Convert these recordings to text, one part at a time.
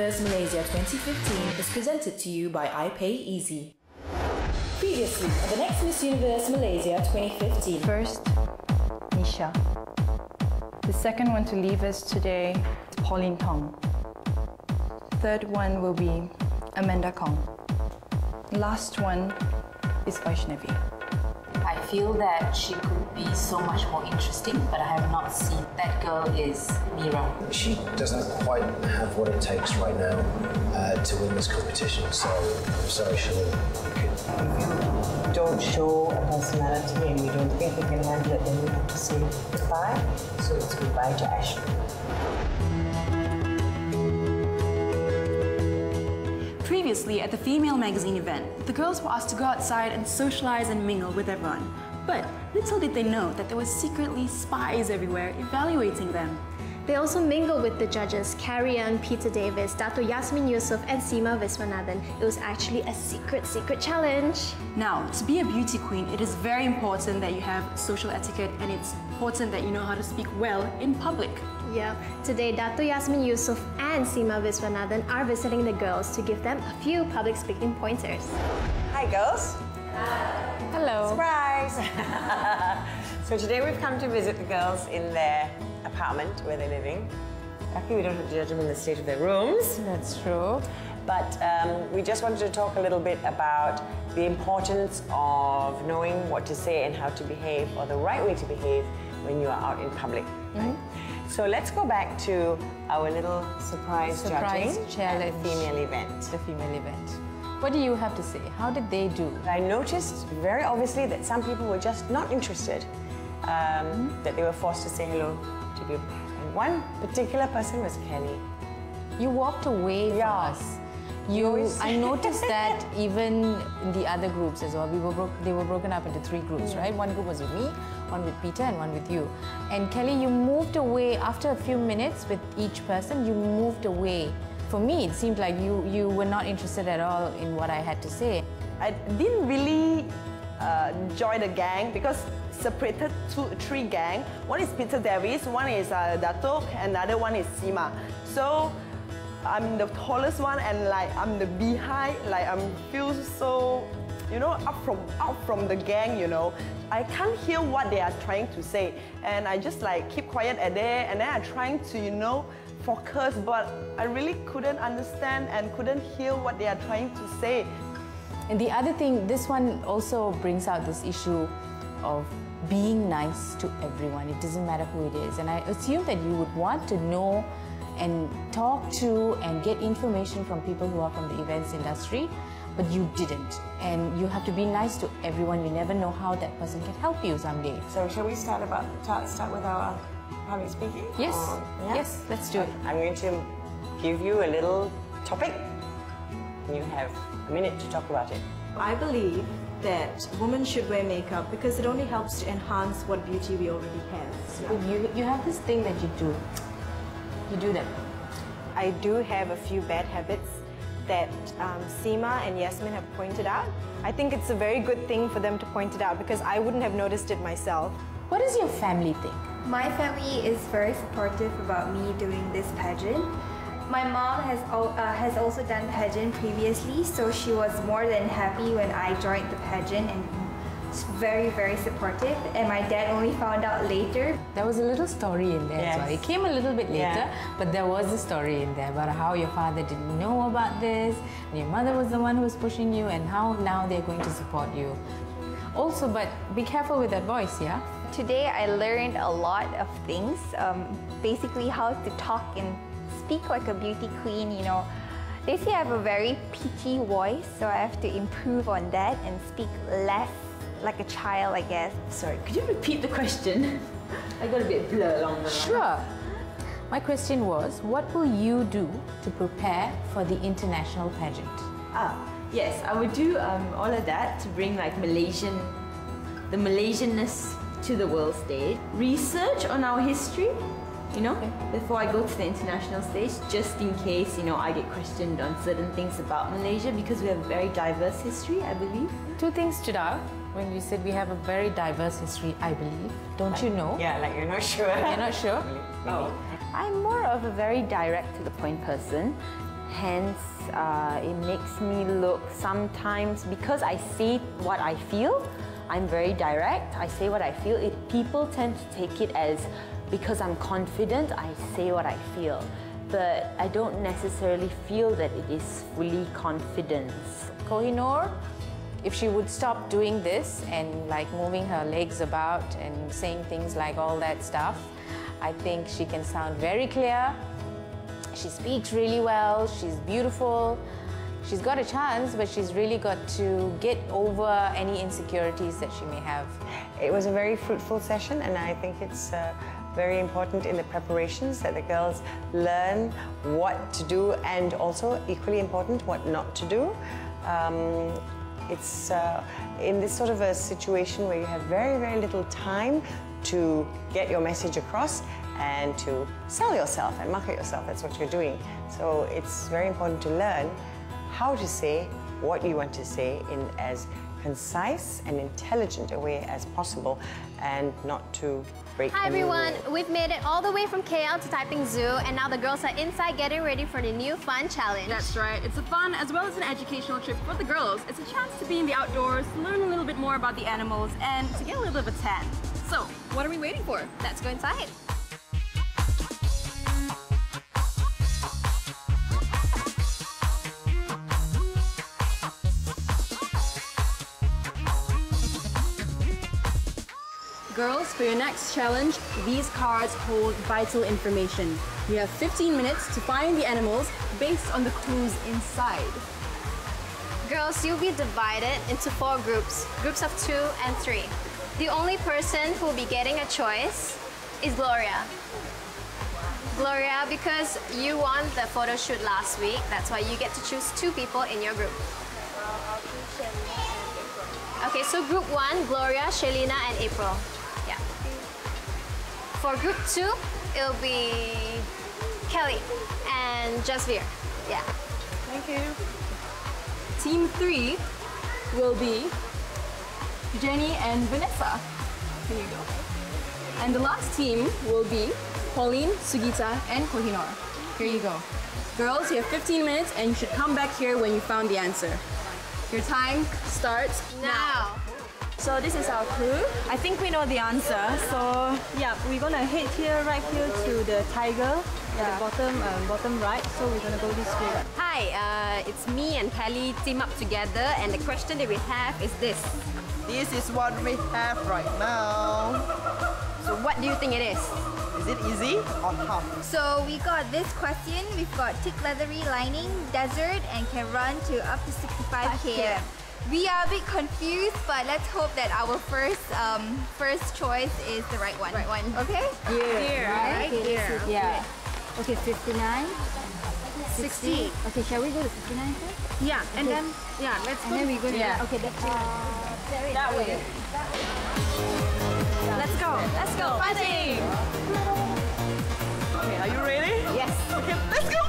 Universe Malaysia 2015 is presented to you by iPay Easy. Previously on the next Miss Universe Malaysia 2015. First, Nisha. The second one to leave us today is Pauline Tong. Third one will be Amanda Kong. Last one is Vaishnavi. I feel that she could be so much more interesting, but I have not seen. That girl is Mira. She doesn't quite have what it takes right now to win this competition, so I'm sorry, Shalini. If you don't show a personality and we don't think we can handle it, then we have to say goodbye. So it's goodbye to Ashley. Previously, at the female magazine event, the girls were asked to go outside and socialize and mingle with everyone. But little did they know that there were secretly spies everywhere evaluating them. They also mingled with the judges, Carrie Ann, Peter Davis, Dato Yasmin Yusof and Seema Viswanathan. It was actually a secret challenge. Now, to be a beauty queen, it is very important that you have social etiquette, and it's important that you know how to speak well in public. Yeah. Today, Dato Yasmin Yusof and Seema Viswanathan are visiting the girls to give them a few public speaking pointers. Hi girls. Hello. Surprise! So today we've come to visit the girls in their apartment where they're living. Luckily we don't have to judge them in the state of their rooms. That's true. But we just wanted to talk a little bit about the importance of knowing what to say and how to behave, or the right way to behave when you are out in public. Right? So let's go back to our little surprise judging challenge. at the female event. The female event. What do you have to say? How did they do? I noticed very obviously that some people were just not interested, that they were forced to say hello to you. And one particular person was Kelly. You walked away from us. I noticed that even in the other groups as well. They were broken up into 3 groups, right? One group was with me, one with Peter, and one with you. And Kelly, you moved away after a few minutes with each person. You moved away. For me, it seemed like you were not interested at all in what I had to say. I didn't really join the gang because separated 3 gang. One is Peter Davis, one is Dato, and another one is Seema. So I'm the tallest one, and like I'm the behind, like I'm feel so, you know, out from the gang, you know. I can't hear what they are trying to say, and I just like keep quiet at there, and then I'm trying to, you know, focus, but I really couldn't understand and couldn't hear what they are trying to say. And the other thing, this one also brings out this issue of being nice to everyone. It doesn't matter who it is. And I assume that you would want to know and talk to and get information from people who are from the events industry, but you didn't. And you have to be nice to everyone. You never know how that person can help you someday. So shall we start with our public speaking? Yes, yeah? yes, let's do it. I'm going to give you a little topic, and you have a minute to talk about it. I believe that women should wear makeup because it only helps to enhance what beauty we already have. So you have this thing that you do. You do that. I do have a few bad habits that Seema and Yasmin have pointed out. I think it's a very good thing for them to point it out because I wouldn't have noticed it myself. What does your family think? My family is very supportive about me doing this pageant. My mom has also done pageant previously, so she was more than happy when I joined the pageant, and very supportive. And my dad only found out later. There was a little story in there as well. It came a little bit later, but there was a story in there about how your father didn't know about this, and your mother was the one who was pushing you, and how now they're going to support you. Also, but be careful with that voice, yeah? Today I learned a lot of things, basically how to talk and speak like a beauty queen, you know. They say I have a very peachy voice, so I have to improve on that and speak less like a child, I guess. Sorry, could you repeat the question? I got a bit blur along the line. Sure. My question was, what will you do to prepare for the international pageant? Yes, I would do all of that to bring like the Malaysianness to the world stage. Research on our history, you know, before I go to the international stage, just in case, you know, I get questioned on certain things about Malaysia, because we have a very diverse history, I believe. 2 things stood out when you said we have a very diverse history, I believe. Don't you know? Yeah, like you're not sure. You're not sure? I'm more of a very direct to the point person. Hence, it makes me look sometimes, because I say what I feel, I'm very direct, I say what I feel. People tend to take it as, because I'm confident, I say what I feel. But I don't necessarily feel that it is fully confidence. Kohinoor, if she would stop doing this and like moving her legs about and saying things like all that stuff, I think she can sound very clear. She speaks really well, she's beautiful. She's got a chance, but she's really got to get over any insecurities that she may have. It was a very fruitful session, and I think it's very important in the preparations that the girls learn what to do, and also equally important, what not to do. It's in this sort of a situation where you have very, very little time to get your message across and to sell yourself and market yourself. That's what you're doing. So it's very important to learn how to say what you want to say in as concise and intelligent a way as possible, and not to break Hi any everyone, rule. we've made it all the way from KL to Taiping Zoo, and now the girls are inside getting ready for the new fun challenge. That's right. It's a fun as well as an educational trip for the girls. It's a chance to be in the outdoors, learn a little bit more about the animals, and to get a little bit of a tan. So, what are we waiting for? Let's go inside. Girls, for your next challenge, these cards hold vital information. You have 15 minutes to find the animals based on the clues inside. Girls, you'll be divided into 4 groups, groups of 2 and 3. The only person who will be getting a choice is Gloria. Gloria, because you won the photo shoot last week, that's why you get to choose 2 people in your group. Okay, so group 1, Gloria, Shelina, and April. Yeah. For group 2, it'll be Kelly and Jasvir. Yeah. Thank you. Team 3 will be Jenny and Vanessa. Here you go. And the last team will be Pauline, Sugita, and Kohinoor. Here you go. Girls, you have 15 minutes and you should come back here when you found the answer. Your time starts Now. So this is our clue. I think we know the answer. So yeah, we're gonna head here, right here to the tiger at the bottom right. So we're gonna go this way. Hi, it's me and Kelly team up together, and the question that we have is this. This is what we have right now. So what do you think it is? Is it easy or tough? So we got this question. We've got thick leathery lining, desert, and can run to up to 65 km. We are a bit confused, but let's hope that our first choice is the right one. Right one. Okay? Here, right? Here. Yeah. Okay, 59. 60. Okay, shall we go to 59 first? Yeah, and then let's go. And then we go to okay, that's that way. Let's go. Let's go. Fighting. Okay, are you ready? Yes. Okay, let's go.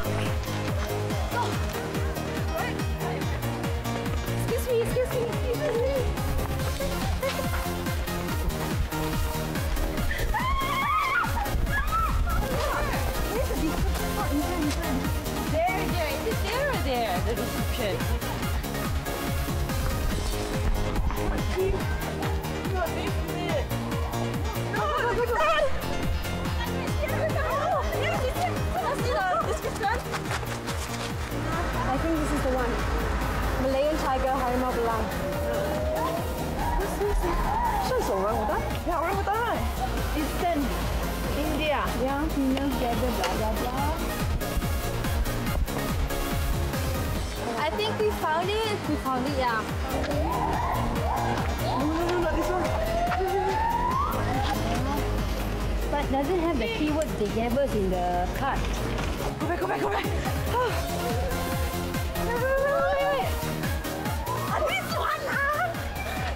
Excuse me. There. Is it there or there? The reception. I think this is the one. Malayan tiger, harimau belang. It's orangutan. Yeah, orangutan, right? Eastern India. Yeah, female gather, blah blah blah. I think we found it. We found it, yeah. No, not this one. But doesn't have the keywords they gave us in the card. Go back. Oh. Wait. This one,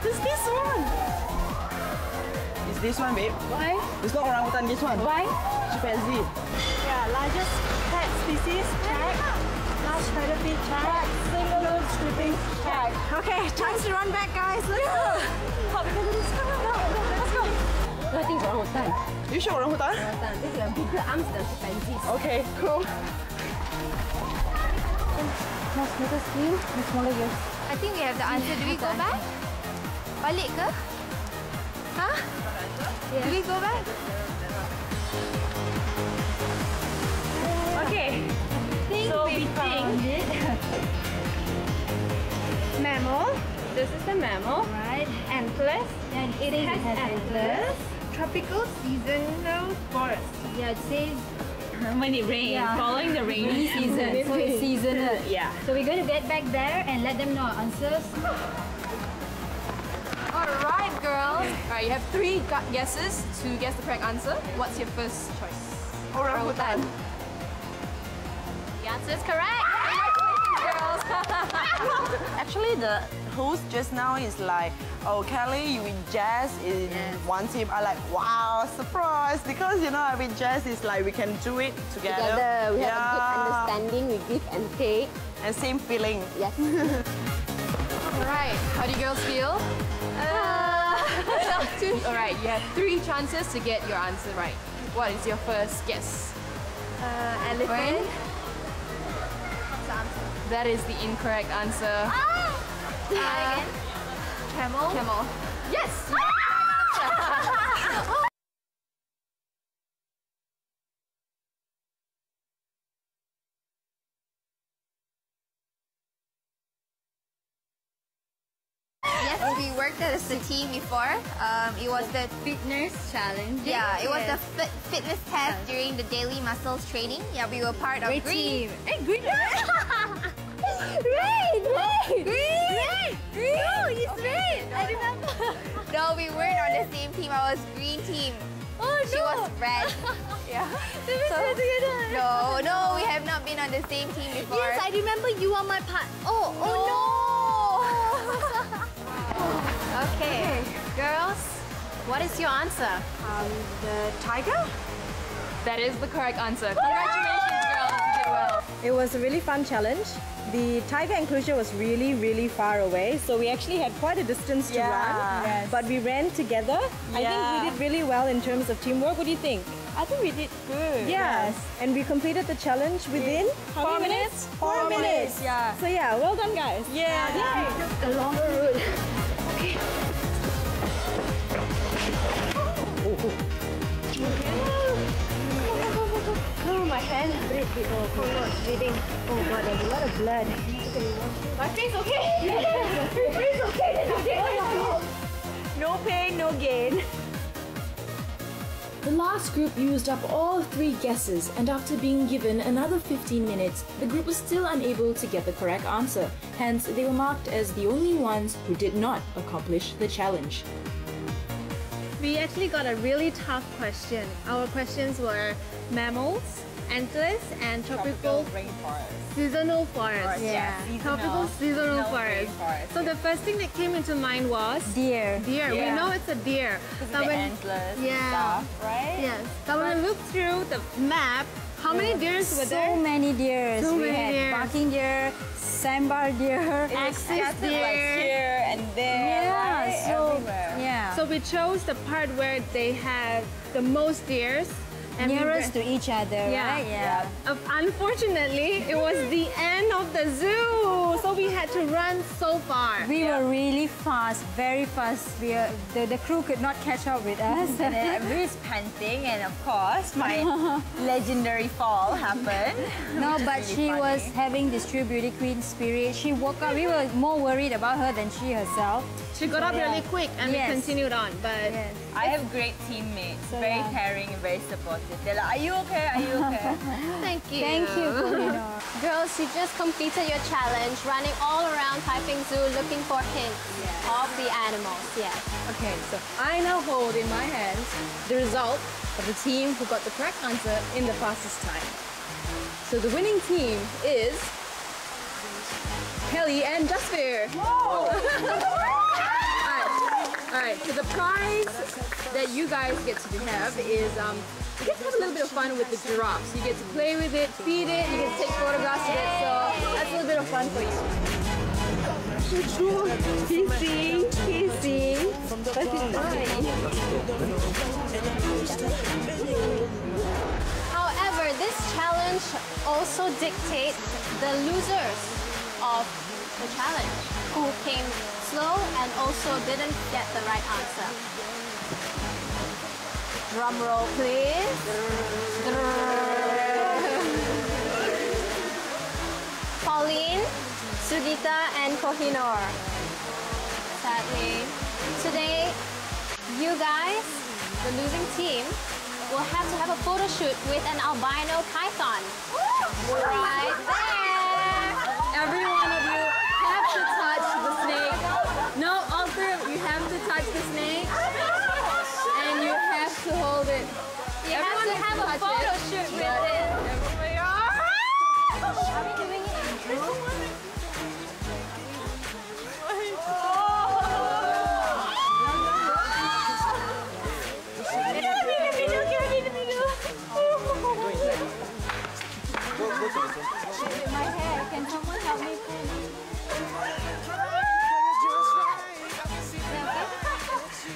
It's this one. It's this one, babe. Why? It's not orangutan, this one. Why? Chimpanzee. Yeah, largest pet species, check. Large predator, check. Single stripping, check. Okay, time to run back, guys. Let's go. Let's go. I think it's orangutan. You sure orangutan? This is a bigger arms than chimpanzees. Okay, cool. Let us see. The smaller years. I think we have the answer. Do we go back? Balik ke? Huh? Do we go back? Okay. So we think mammal. This is the mammal. Right. Antlers. And It has antlers. Tropical seasonal forest. Yeah, it says when it rains, following the rainy Season. So it's seasonal. Yeah. So we're going to get back there and let them know our answers. Alright, girls. Alright, you have 3 guesses to guess the correct answer. What's your first choice? Orangutan. The answer is correct. Girls. Actually, the host just now is like, oh, Kelly, you with Jazz in one team. I like, wow, surprise. Because, you know, with Jazz, it's like we can do it together. We have a good understanding, we give and take. And same feeling. Yes. Alright, how do you girls feel? Alright, you have 3 chances to get your answer right. What is your first guess? Elephant. That is the incorrect answer. Again. Camel. Camel. Yes! Yes, we worked as a team before. It was the Fitness challenge. yeah, it was the fitness test during the daily muscles training. Yeah, we were part of Great Green. team. Hey, green. Red, red, Green. green. No, it's red. I remember. No, we weren't on the same team. I was green team. Oh, She was red. Yeah. Did we play together? No, we have not been on the same team before. Yes, I remember you are my part. Oh no. Okay. Girls, what is your answer? The tiger? That is the correct answer. Congratulations, girls. You did well. It was a really fun challenge. The tiger enclosure was really, really far away, so we actually had quite a distance to run. Yes. But we ran together. I think we did really well in terms of teamwork. What do you think? I think we did good. Yes. And we completed the challenge within how many minutes? 4 minutes. Yeah. So yeah, well done, guys. Yeah. A longer route. Oh, my hand. Breathe. Oh, God, breathing. Oh, God, there's a lot of blood. My face okay? My face okay? No pain, no gain. The last group used up all 3 guesses, and after being given another 15 minutes, the group was still unable to get the correct answer. Hence, they were marked as the only ones who did not accomplish the challenge. We actually got a really tough question. Our questions were mammals, antlers, and tropical rainforest. seasonal forests. Yeah. Tropical seasonal forests. So the first thing that came into mind was Deer. deer. Yeah. We know it's a deer. But when- Antlers Yeah. stuff, right? Yes. But when we looked through the map, how many deers were there? So many deers. So we many had deers. barking deer, sambar deer. Axis Like deer. here and there, right? Everywhere. Yeah. So we chose the part where they have the most deers. And we nearest went- to each other, Yeah. right? Yeah. Unfortunately, it was the end of the zoo, so we had to run so far. We were really fast, very fast. The crew could not catch up with us. And then everybody's panting, and of course, my legendary fall happened. No, but Really she funny. was having this true beauty queen spirit. She woke up. We were more worried about her than she herself. She got up Yeah. really quick and Yes. we continued on, but Yes. I have great teammates, So, very yeah. caring and very supportive. They're like, are you okay? Are you okay? Thank you. Thank you, Polino. Girls, you just completed your challenge, running all around Taiping Zoo looking for hints of the animals. Yes. Okay, so I now hold in my hands the result of the team who got the correct answer in the fastest time. So the winning team is Kelly and Jasper. Alright, so the prize that you guys get to have is you get to have a little bit of fun with the giraffes. You get to play with it, feed it, you get to take photographs of it, so that's a little bit of fun for you. he's seeing, but he's fine. However, this this challenge also dictates the losers of the challenge, who came slow and also didn't get the right answer. Drum roll, please. Pauline, Sugita, and Kohinoor. Sadly, today, you guys, the losing team, will have to have a photo shoot with an albino python. Right there! Every one of you have to touch the snake. No, all three of you have to touch the snake. And you have to hold it. You have to have a photo shoot with it. Are we doing it in group? My hair, can someone help me please?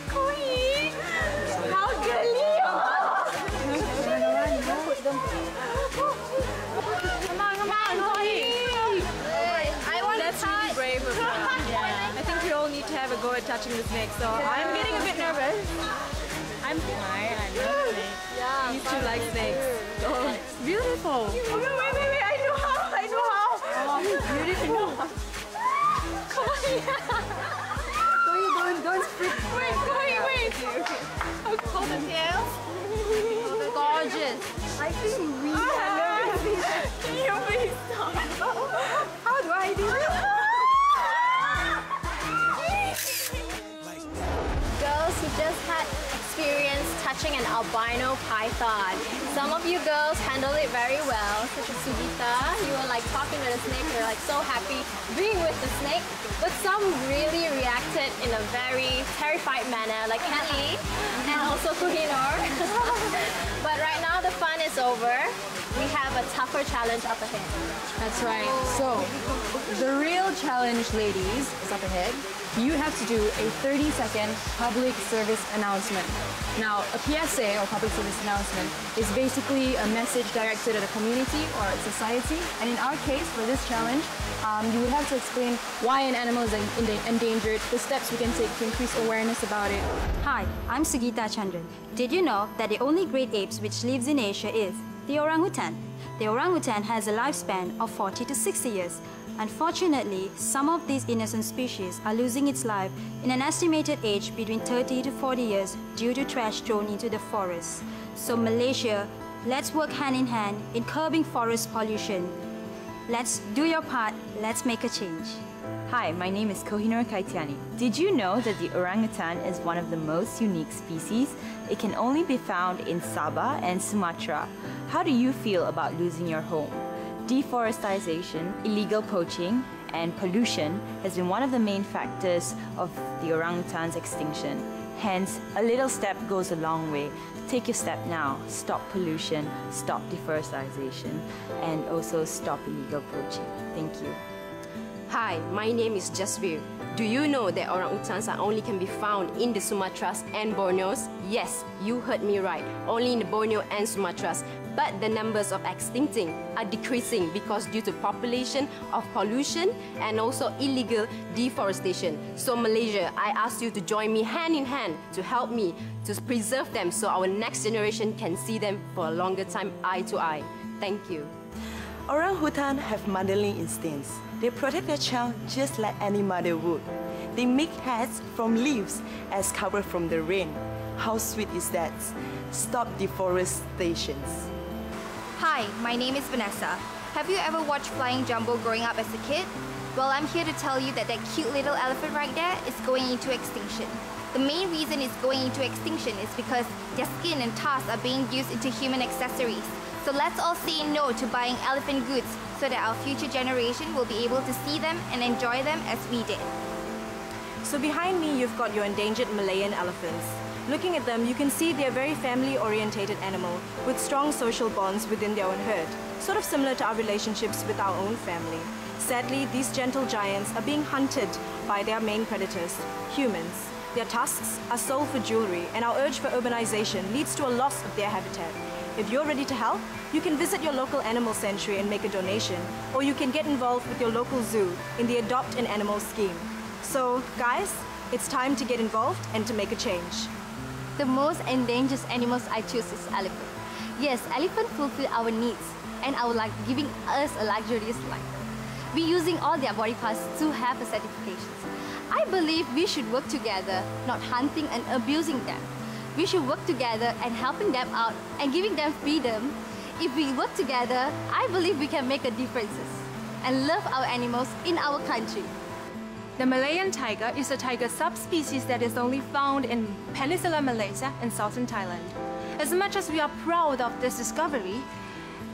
Queen! How girly you are! Come on, Queen! I want to touch! Really brave of her. I think we all need to have a go at touching the snake, so I'm getting a bit nervous. I'm fine, I love snakes. Yeah, these two like snakes. Oh, it's beautiful. Wait, I know how. Oh, beautiful. Come on, yeah. Don't freak. Wait. Hold the tail. Gorgeous. I think we have Can you please stop? How do I do it? Girls who just had experience touching an albino python. Some of you girls handled it very well, such as Sugita. You were like talking to the snake, you were like so happy being with the snake. But some really reacted in a very terrified manner, like Kelly and also Kohinoor. But right now the fun is over. We have a tougher challenge up ahead. That's right. So, the real challenge, ladies, is up ahead. You have to do a 30-second public service announcement. Now, a PSA, or public service announcement, is basically a message directed at a community or a society. And in our case, for this challenge, you would have to explain why an animal is endangered, the steps we can take to increase awareness about it. Hi, I'm Sugita Chandran. Did you know that the only great apes which lives in Asia is the orangutan? The orangutan has a lifespan of 40 to 60 years. Unfortunately, some of these innocent species are losing its life in an estimated age between 30 to 40 years due to trash thrown into the forest. So Malaysia, let's work hand in hand in curbing forest pollution. Let's do your part, let's make a change. Hi, my name is Kohinoor Kaitiani. Did you know that the orangutan is one of the most unique species? It can only be found in Sabah and Sumatra. How do you feel about losing your home? Deforestation, illegal poaching, and pollution has been one of the main factors of the orangutan's extinction. Hence, a little step goes a long way. Take your step now. Stop pollution, stop deforestation, and also stop illegal poaching. Thank you. Hi, my name is Jasvir. Do you know that orangutans only can be found in the Sumatras and Borneos? Yes, you heard me right. Only in the Borneo and Sumatras. But the numbers of extincting are decreasing because due to population of pollution and also illegal deforestation. So Malaysia, I ask you to join me hand in hand to help me to preserve them so our next generation can see them for a longer time eye to eye. Thank you. Orangutan have motherly instincts. They protect their child just like any mother would. They make hats from leaves as cover from the rain. How sweet is that? Stop deforestation. Hi, my name is Vanessa. Have you ever watched Flying Jumbo growing up as a kid? Well, I'm here to tell you that cute little elephant right there is going into extinction. The main reason it's going into extinction is because their skin and tusks are being used into human accessories. So let's all say no to buying elephant goods so that our future generation will be able to see them and enjoy them as we did. So behind me, you've got your endangered Malayan elephants. Looking at them, you can see they're a very family-orientated animal with strong social bonds within their own herd, sort of similar to our relationships with our own family. Sadly, these gentle giants are being hunted by their main predators, humans. Their tusks are sold for jewelry, and our urge for urbanization leads to a loss of their habitat. If you're ready to help, you can visit your local animal sanctuary and make a donation, or you can get involved with your local zoo in the Adopt an Animal scheme. So, guys, it's time to get involved and to make a change. The most endangered animals I choose is elephant. Yes, elephant fulfill our needs and our giving us a luxurious life. We're using all their body parts to have the certifications. I believe we should work together, not hunting and abusing them. We should work together and helping them out and giving them freedom. If we work together, I believe we can make a difference and love our animals in our country. The Malayan tiger is a tiger subspecies that is only found in Peninsular Malaysia and southern Thailand. As much as we are proud of this discovery,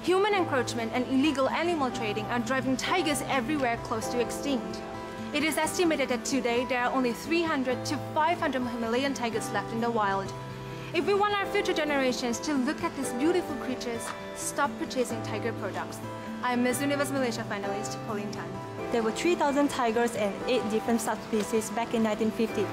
human encroachment and illegal animal trading are driving tigers everywhere close to extinct. It is estimated that today there are only 300 to 500 Malayan tigers left in the wild. If we want our future generations to look at these beautiful creatures, stop purchasing tiger products. I'm Miss Universe Malaysia finalist, Pauline Tan. There were 3,000 tigers and 8 different subspecies back in 1950.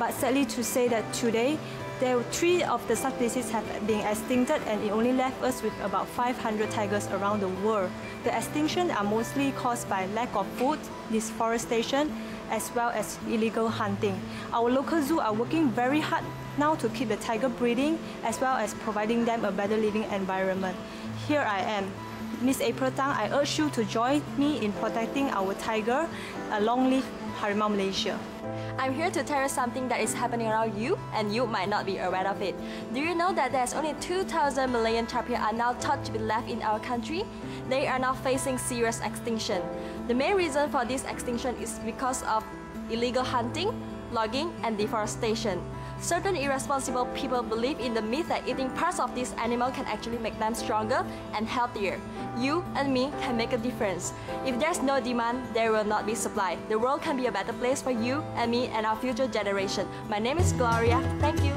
But sadly to say that today, 3 of the subspecies have been extincted and it only left us with about 500 tigers around the world. The extinction are mostly caused by lack of food, deforestation, as well as illegal hunting. Our local zoo are working very hard now to keep the tiger breeding as well as providing them a better living environment. Here I am. Miss April Tang, I urge you to join me in protecting our tiger. Long live Harimau Malaysia. I'm here to tell you something that is happening around you and you might not be aware of it. Do you know that there's only 2,000 Malayan tapir are now thought to be left in our country? They are now facing serious extinction. The main reason for this extinction is because of illegal hunting, logging and deforestation. Certain irresponsible people believe in the myth that eating parts of this animal can actually make them stronger and healthier. You and me can make a difference. If there's no demand, there will not be supply. The world can be a better place for you and me and our future generation. My name is Gloria. Thank you.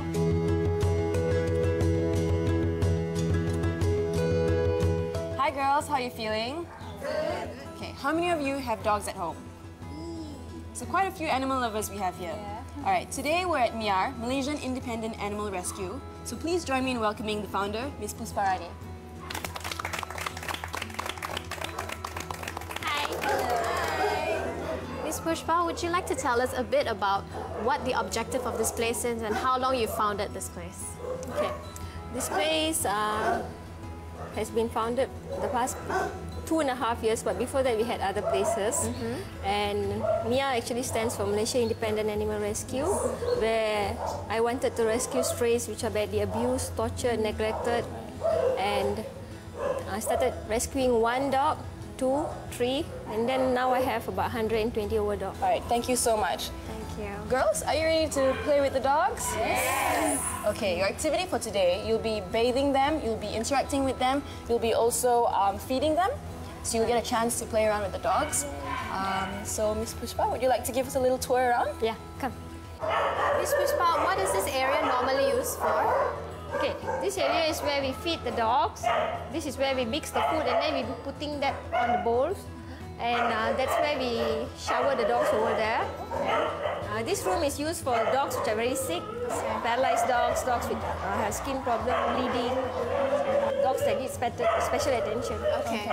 Hi girls, how are you feeling? Good. Okay, how many of you have dogs at home? So quite a few animal lovers we have here. Yeah. Alright, today we're at MIAR, Malaysian Independent Animal Rescue. So please join me in welcoming the founder, Ms. Pusparani. Hi. Ms. Pushpa, would you like to tell us a bit about what the objective of this place is and how long you founded this place? Okay, this place has been founded the past 2.5 years, but before that we had other places. And MIA actually stands for Malaysia Independent Animal Rescue, where I wanted to rescue strays which are badly abused, tortured, neglected, and I started rescuing 1 dog, 2, 3, and then now I have about 120 over dogs. All right, thank you so much. Thank you. Girls, are you ready to play with the dogs? Yes. Okay, your activity for today, you'll be bathing them, you'll be interacting with them, you'll be also feeding them. So you'll get a chance to play around with the dogs. So Ms. Pushpa, would you like to give us a little tour around? Yeah, come. Ms. Pushpa, what is this area normally used for? Okay, this area is where we feed the dogs. This is where we mix the food and then we be putting that on the bowls. And that's where we shower the dogs over there. This room is used for dogs which are very sick, paralyzed dogs, dogs with have skin problem, bleeding, dogs that need special attention. Okay.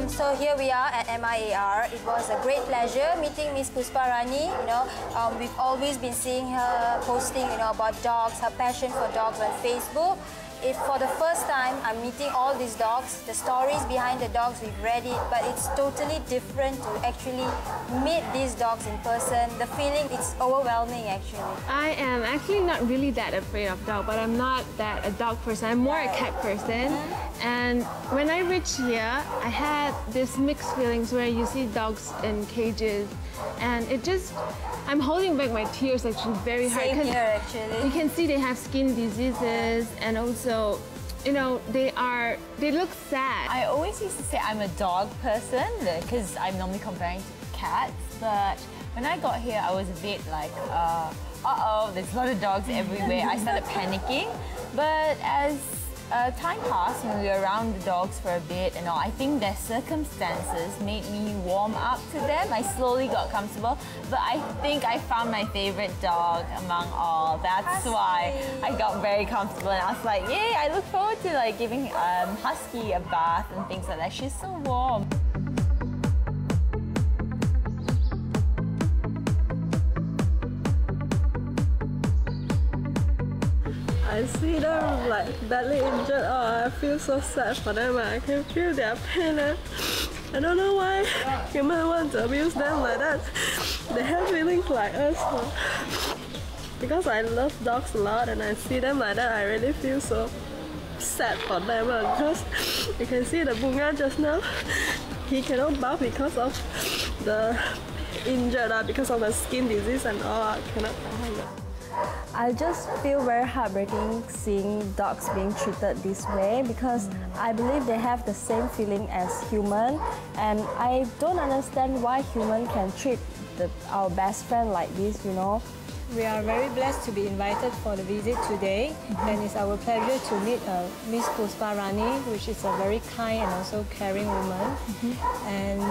So here we are at MIAR. It was a great pleasure meeting Miss Pusparani. We've always been seeing her posting, about dogs, her passion for dogs on Facebook. If for the first time I'm meeting all these dogs, the stories behind the dogs, we've read it, but it's totally different to actually meet these dogs in person. The feeling, it's overwhelming actually. I am actually not really that afraid of dogs, but I'm not that a dog person. I'm more a cat person. And when I reached here, I had this mixed feelings where you see dogs in cages, and it just, I'm holding back my tears actually very hard. Same here actually. You can see they have skin diseases, and also, they look sad. I always used to say I'm a dog person because I'm normally comparing to cats, but when I got here, I was a bit like, uh-oh, there's a lot of dogs everywhere. I started panicking, but as time passed and we were around the dogs for a bit and all. I think their circumstances made me warm up to them. I slowly got comfortable, but I think I found my favorite dog among all. That's why I got very comfortable and I was like, yay, I look forward to like giving Husky a bath and things like that. She's so warm. I see them like badly injured. Oh, I feel so sad for them. I can feel their pain. I don't know why humans want to abuse them like that. They have feelings like us. Because I love dogs a lot and I see them like that, I really feel so sad for them. Because you can see the Bunga just now, he cannot bath because of the injured, because of the skin disease and all. I cannot. I just feel very heartbreaking seeing dogs being treated this way because I believe they have the same feeling as human, and I don't understand why human can treat our best friend like this, you know. We are very blessed to be invited for the visit today, and it's our pleasure to meet Miss Puspa Rani, which is a very kind and also caring woman. And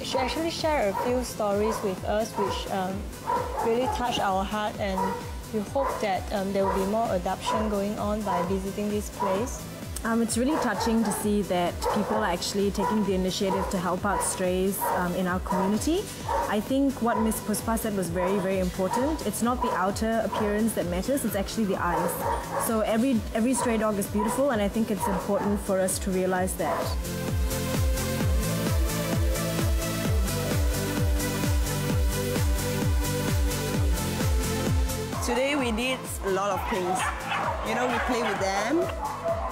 she actually shared a few stories with us which really touched our heart, and we hope that there will be more adoption going on by visiting this place. It's really touching to see that people are actually taking the initiative to help out strays in our community. I think what Ms. Puspa said was very, very important. It's not the outer appearance that matters, it's actually the eyes. So every stray dog is beautiful, and I think it's important for us to realize that. Today we did a lot of things. You know, we play with them,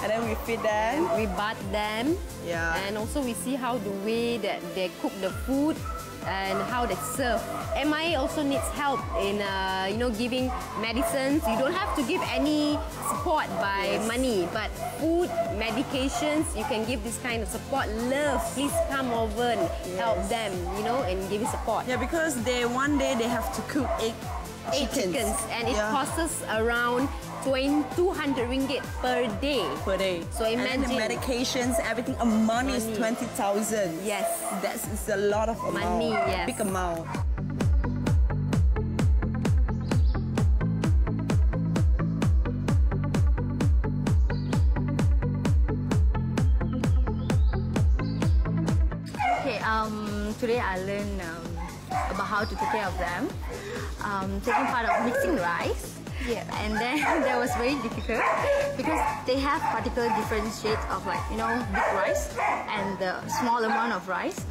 and then we feed them. We bath them. Yeah. And also we see how the way that they cook the food and how they serve. MIA also needs help in giving medicines. You don't have to give any support by money, but food, medications, you can give this kind of support. Love, please come over and help them, and give you support. Yeah, because one day they have to cook eight chickens, and it costs us around 200 ringgit per day. Per day. So imagine. And the medications, everything, money is 20,000. Yes. That's a lot of amount. Money, yes. Big amount. Okay, today I learned about how to take care of them. Taking part of mixing rice. Yeah. And then that was very difficult because they have particular different shades of big rice and the small amount of rice.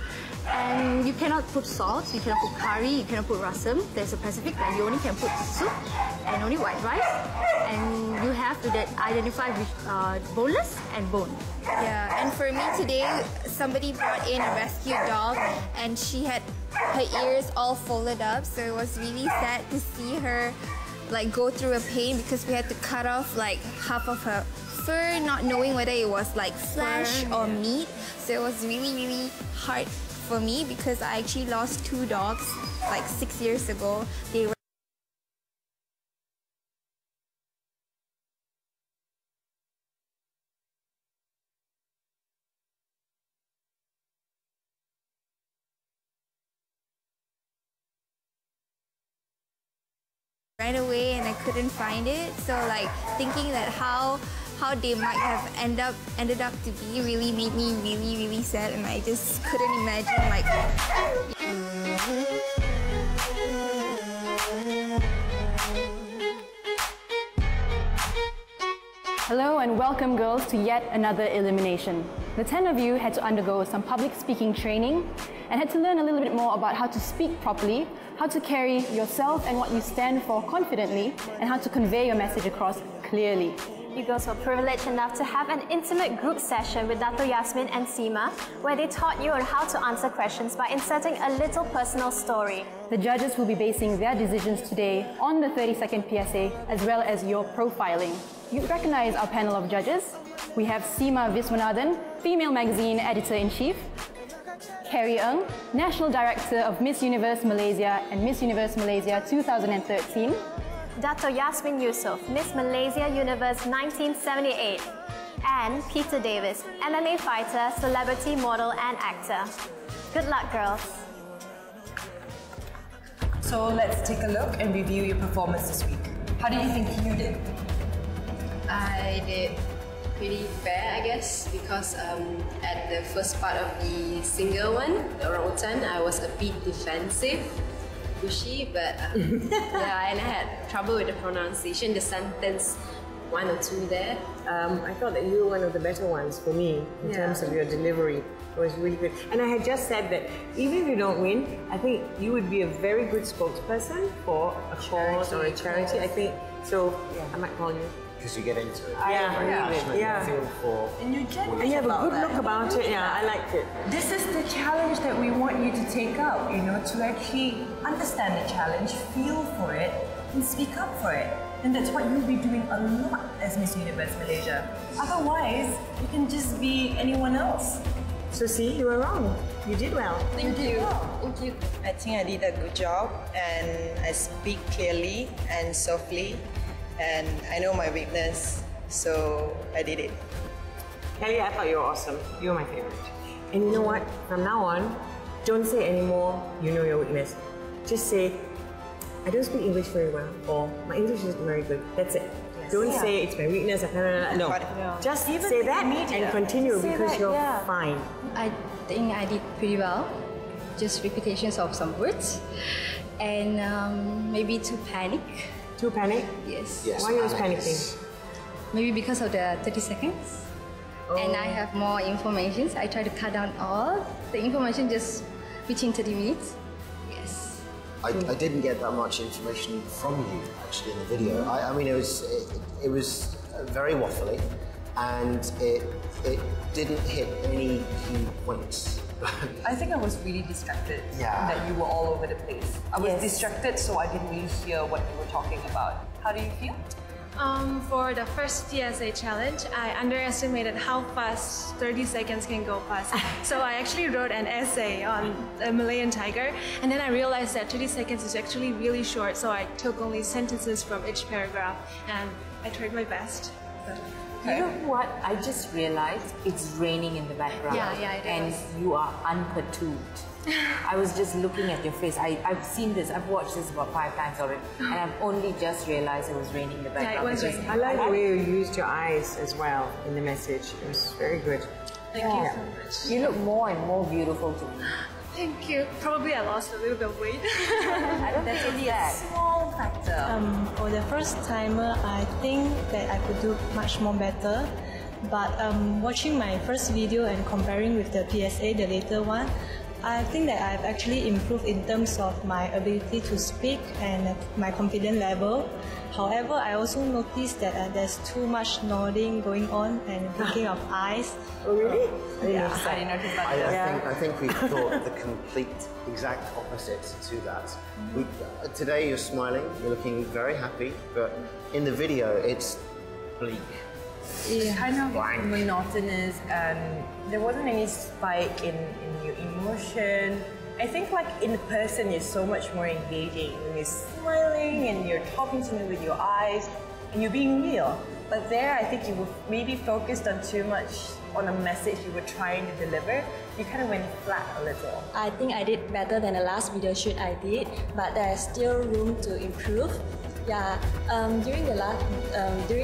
And you cannot put salt, you cannot put curry, you cannot put rasam. There's a specific that you only can put soup and only white rice. And you have to identify with boneless and bone. Yeah, and for me today, somebody brought in a rescue dog and she had her ears all folded up, so it was really sad to see her go through a pain because we had to cut off half of her fur, not knowing whether it was flesh or meat. So it was really, really hard for me because I actually lost 2 dogs 6 years ago. They were right away and I couldn't find it. So thinking that how they might have ended up to be really made me really, really sad, and I just couldn't imagine Hello and welcome girls to yet another elimination. The 10 of you had to undergo some public speaking training and had to learn a little bit more about how to speak properly, how to carry yourself and what you stand for confidently, and how to convey your message across clearly. You girls were privileged enough to have an intimate group session with Dato Yasmin and Seema, where they taught you on how to answer questions by inserting a little personal story. The judges will be basing their decisions today on the 30-second PSA as well as your profiling. You recognize our panel of judges. We have Seema Viswanathan, Female Magazine Editor-in-Chief, Carrie Ng, National Director of Miss Universe Malaysia and Miss Universe Malaysia 2013, Dato Yasmin Yusof, Miss Malaysia Universe 1978, and Peter Davis, MMA fighter, celebrity, model, and actor. Good luck, girls. So let's take a look and review your performance this week. How do you think you did? I did pretty fair, I guess, because at the first part of the single one, the orangutan, I was a bit defensive, pushy, but yeah, and I had trouble with the pronunciation, the sentence 1 or 2 there. I thought that you were one of the better ones for me in terms of your delivery. It was really good. And I had just said that even if you don't win, I think you would be a very good spokesperson for a cause or a charity. I think so. I might call you. Because you get into it. Yeah. Feel for. And you And you have a good look about it. Yeah, I liked it. This is the challenge that we want you to take up, you know, to actually understand the challenge, feel for it, and speak up for it. And that's what you'll be doing a lot as Miss Universe Malaysia. Otherwise, you can just be anyone else. So see, you were wrong. You did well. Thank you. Thank you. I think I did a good job, and I speak clearly and softly, and I know my weakness, so I did it. Kelly, I thought you were awesome. You were my favorite. And you know what? From now on, don't say anymore, you know your weakness. Just say, I don't speak English very well, or my English isn't very good. That's it. Don't say it's my weakness. No. Just say that and continue because you're fine. I think I did pretty well. Just repetitions of some words. And maybe too panic. Too panic? Yes. Why are you panicking? Maybe because of the 30 seconds. And I have more information. I try to cut down all the information just within 30 minutes. Yes. I didn't get that much information from you actually in the video. I mean, it was very waffly, and it didn't hit any key points. I think I was really distracted. Yeah. That you were all over the place. I was distracted, so I didn't really hear what you were talking about. How do you feel? For the first PSA challenge, I underestimated how fast 30 seconds can go past. So I actually wrote an essay on a Malayan tiger, and then I realized that 30 seconds is actually really short, so I took only sentences from each paragraph, and I tried my best. You know what? I just realized it's raining in the background. Yeah, it and is. you are unperturbed. I was just looking at your face. I've seen this. I've watched this about 5 times already, and I've only just realized it was raining in the background. Yeah, it was raining. I like the way you used your eyes as well in the message. It was very good. Thank you so much. You look more and more beautiful to me. Thank you. Probably I lost a little bit of weight. I don't think it's that. Small factor. For the first timer, I think that I could do much more better. But watching my first video and comparing with the PSA, the later one, I think that I've actually improved in terms of my ability to speak and my confidence level. However, I also noticed that there's too much nodding going on and thinking of eyes. Oh, really? Yeah. I didn't notice that. I think we thought the complete exact opposite to that. Today you're smiling, you're looking very happy, but in the video it's bleak. It's kind of monotonous, and there wasn't any spike in your emotion. I think like in person is so much more engaging when you're smiling and you're talking to me with your eyes and you're being real. But there I think you were maybe focused on too much on a message you were trying to deliver. You kind of went flat a little. I think I did better than the last video shoot I did, but there's still room to improve. Yeah, during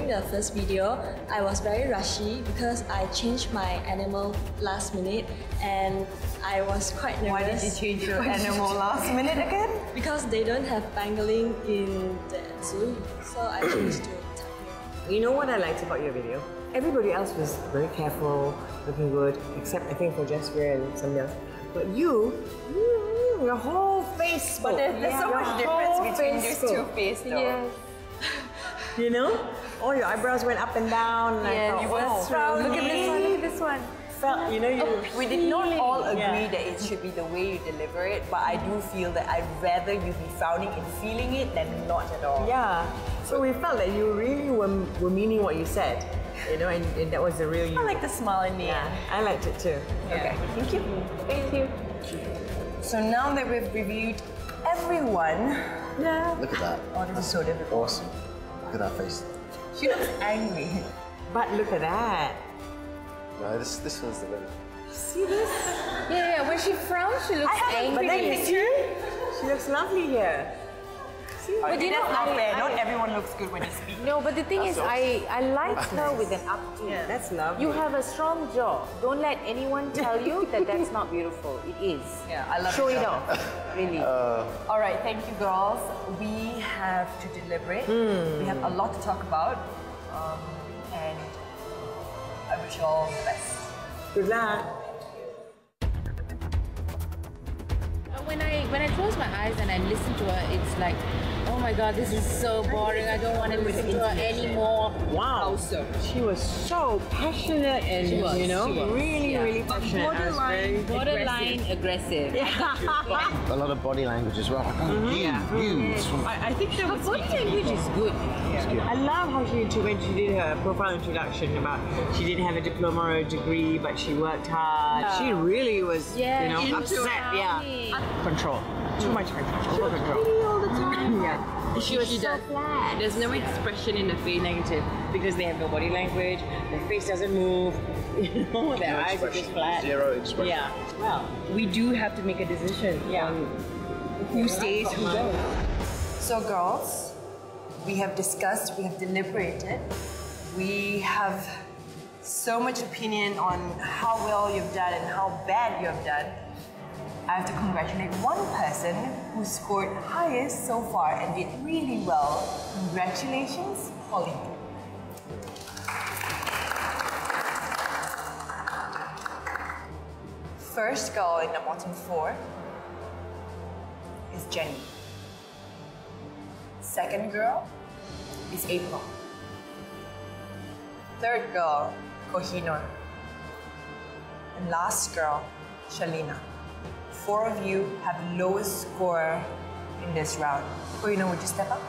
the first video, I was very rushy because I changed my animal last minute, and I was quite nervous. Why did you change your animal last minute again? Because they don't have pangolin in the zoo, so I changed to tapir. You know what I liked about your video? Everybody else was very careful, looking good, except I think for Jasper and somebody else. But your whole face spoke. But there's so much difference between these two faces though. Yes. You know? All your eyebrows went up and down. And Yeah, I you thought, were look at this one, look at this one. Felt, you know, you we did not all agree Yeah. that it should be the way you deliver it, but I do feel that I'd rather you be frowning and feeling it than not at all. Yeah. So we felt that you really were meaning what you said. You know, and that was the real you. I like the smile in the end. I liked it too. Okay, thank you. Thank you. So now that we've reviewed everyone, Look at that. oh, this is so difficult. Awesome. Look at that face. She looks angry. But look at that. No, this one's the winner. See this? Yeah, when she frowns, she looks angry. But then see, she looks lovely here. See? But you know, that's not fair. Not everyone looks good when they speak. No, but the thing is, I like her with an up to. Yeah, that's lovely. You have a strong jaw. Don't let anyone tell you that that's not beautiful. It is. Yeah, I love Show it it off. Really. All right, thank you, girls. We have to deliberate. We have a lot to talk about, and I wish you all the best. Good luck. When I close my eyes and I listen to her, it's like, oh my God, this is so boring. I don't want to listen to her anymore. Wow. She was so passionate and, She was, really passionate. Borderline aggressive. A lot of body language as well. You. I think her body language is good. I love how when she did her profile introduction about she didn't have a diploma or a degree, but she worked hard. She really was, upset. Control. Too much control. Over control. All the time. Yeah. She was so flat. There's no expression in the face negative because they have no body language. Their face doesn't move. Their eyes are just flat. Zero expression. Yeah. Well, we do have to make a decision on who stays, who goes. So, girls, we have discussed, we have deliberated, we have so much opinion on how well you've done and how bad you have done. I have to congratulate one person who scored highest so far and did really well. Congratulations, Holly. First girl in the bottom 4 is Jenny. Second girl is April. Third girl, Kohinoor. And last girl, Shalina. 4 of you have the lowest score in this round. Kohinoor, would you step up?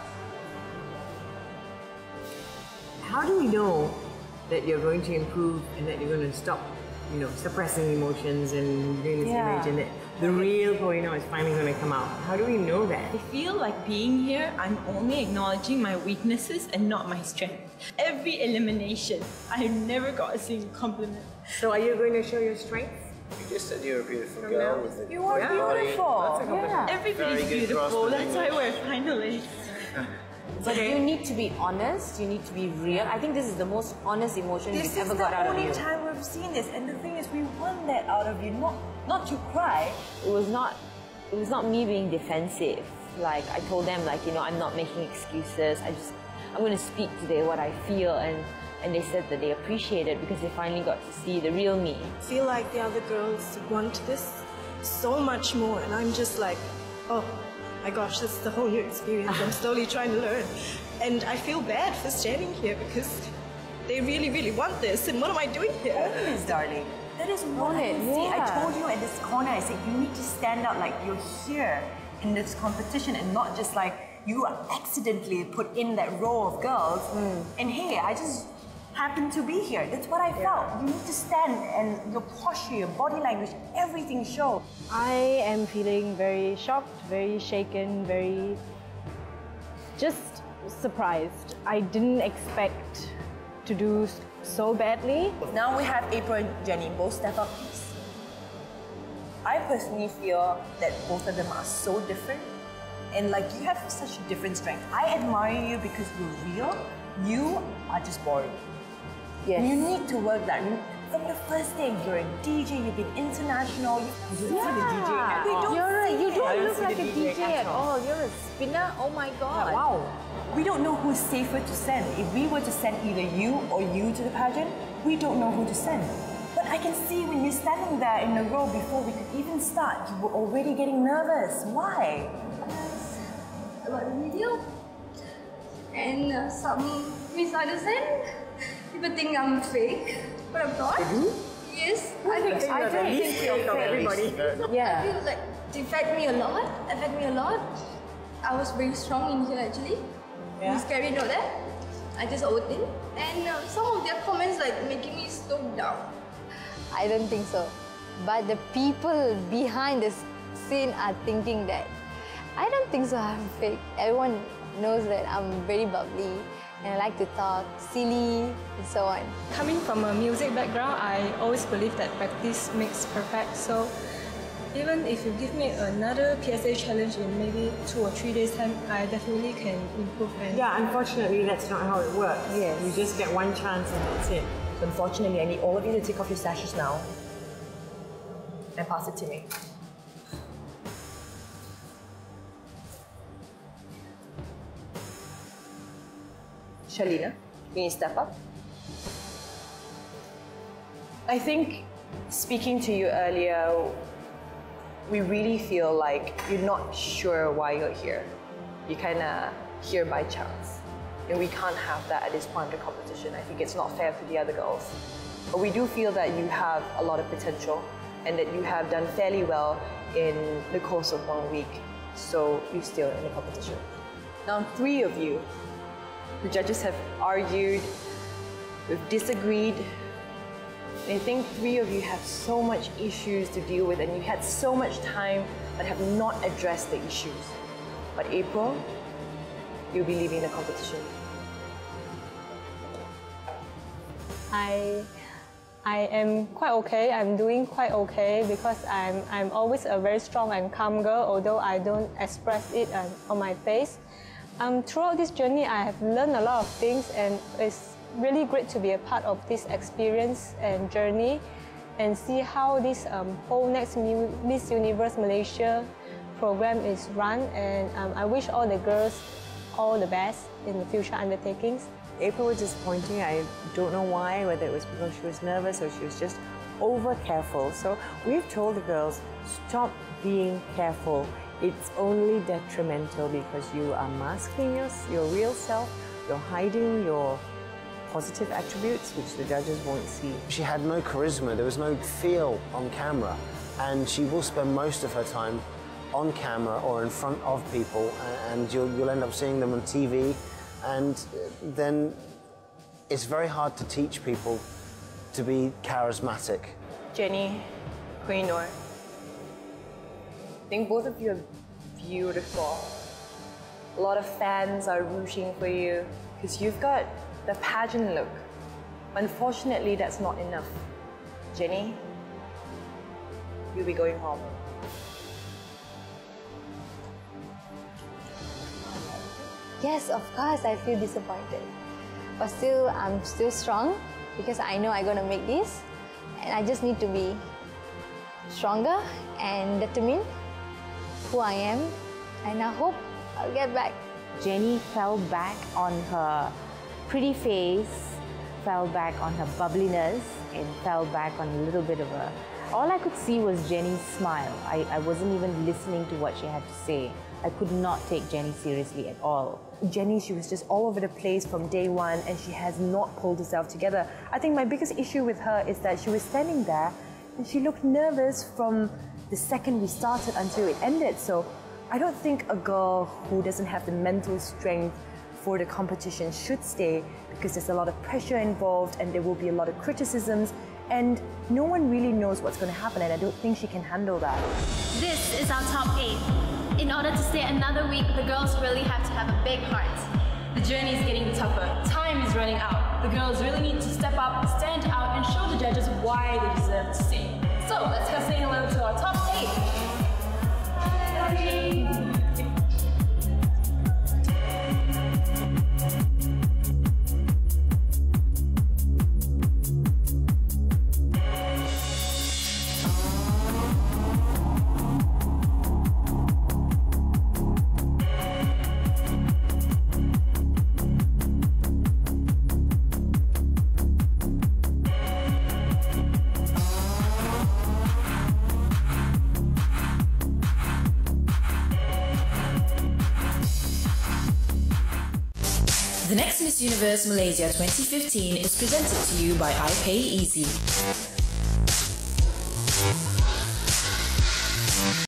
How do we know that you're going to improve and that you're going to stop, suppressing emotions and doing this image and that the real Kohinoor is finally going to come out? How do we know that? I feel like being here, I'm only acknowledging my weaknesses and not my strength. Every elimination, I never got a single compliment. So are you going to show your strength? You just said you're a beautiful girl with a You are beautiful. Everybody's beautiful. That's why we're finalists. But you need to be honest, you need to be real. I think this is the most honest emotion you've ever got out of you. This is the only time we've seen this, and the thing is, we want that out of you, not to cry. It was not me being defensive. Like, I told them, I'm not making excuses. I'm going to speak today what I feel, and they said that they appreciate it because they finally got to see the real me. I feel like the other girls want this so much more, and I'm just like, oh my gosh, this is a whole new experience. I'm slowly trying to learn. And I feel bad for standing here because they really, really want this, and what am I doing here? Yes, darling. That is what I see. I told you at this corner, I said, you need to stand out like you're here in this competition and not just like you accidentally put in that row of girls. And hey, I just happened to be here. That's what I felt. You need to stand and your posture, your body language, everything shows. I am feeling very shocked, very shaken, very just surprised. I didn't expect to do so badly. Now we have April and Jenny. Both step up, please. I personally feel that both of them are so different, and you have such a different strength. I admire you because you're real. You are just boring. Yes. You need to work that. From the first day, you're a DJ, you've been international. You don't look like a DJ at all. You're a spinner. Oh my God. Wow. We don't know who's safer to send. If we were to send either you or you to the pageant, we don't know who to send. But I can see when you're standing there in the row before we could even start, you were already getting nervous. Why? About the video and some misunderstanding. People think I'm fake, but I'm not. Yes, I don't think you're fake. Yeah. I feel like it affected me a lot. I was very strong in here actually. Yeah. It's scary, know that? I just owed in. And some of their comments making me slow down. I don't think so. But the people behind the scene are thinking that. I don't think so, I'm fake. Everyone knows that I'm very bubbly and I like to talk silly and so on. Coming from a music background, I always believe that practice makes perfect. So even if you give me another PSA challenge in maybe 2 or 3 days time, I definitely can improve. And yeah, unfortunately, that's not how it works. Yes. You just get one chance and that's it. So unfortunately, I need all of you to take off your sashes now and pass it to me. Shalina, can you step up? I think speaking to you earlier, we really feel like you're not sure why you're here. You're kind of here by chance. And we can't have that at this point of the competition. I think it's not fair for the other girls. But we do feel that you have a lot of potential and that you have done fairly well in the course of 1 week. So you're still in the competition. Now, 3 of you, the judges have argued, we've disagreed. And I think 3 of you have so much issues to deal with and you had so much time but have not addressed the issues. But April, you'll be leaving the competition. I am quite okay. I'm doing quite okay because I'm always a very strong and calm girl, although I don't express it on my face. Throughout this journey, I have learned a lot of things, and it's really great to be a part of this experience and journey and see how this whole next Miss Universe Malaysia program is run. And I wish all the girls all the best in the future undertakings. April was disappointing. I don't know why, whether it was because she was nervous or she was just over careful. So we've told the girls, stop being careful. It's only detrimental because you are masking your real self, you're hiding your positive attributes, which the judges won't see. She had no charisma, there was no feel on camera, and she will spend most of her time on camera or in front of people, and you'll end up seeing them on TV, and then it's very hard to teach people to be charismatic. Jenny, Queenor, I think both of you are beautiful. A lot of fans are rooting for you because you've got the pageant look. Unfortunately, that's not enough. Jenny, you'll be going home. Yes, of course, I feel disappointed. But still, I'm still strong because I know I'm going to make this. And I just need to be stronger and determined who I am. And I hope I'll get back. Jenny fell back on her pretty face, fell back on her bubbliness, and fell back on a little bit of a... All I could see was Jenny's smile. I wasn't even listening to what she had to say. I could not take Jenny seriously at all. Jenny, she was just all over the place from day one and she has not pulled herself together. I think my biggest issue with her is that she was standing there and she looked nervous from the second we started until it ended. So I don't think a girl who doesn't have the mental strength for the competition should stay because there's a lot of pressure involved and there will be a lot of criticisms and no one really knows what's going to happen and I don't think she can handle that. This is our top 8. In order to stay another week, the girls really have to have a big heart. The journey is getting tougher. Time is running out. The girls really need to step up, stand out, and show the judges why they deserve to stay. So let's go say hello to our top 8. The next Miss Universe Malaysia 2015 is presented to you by iPay Easy.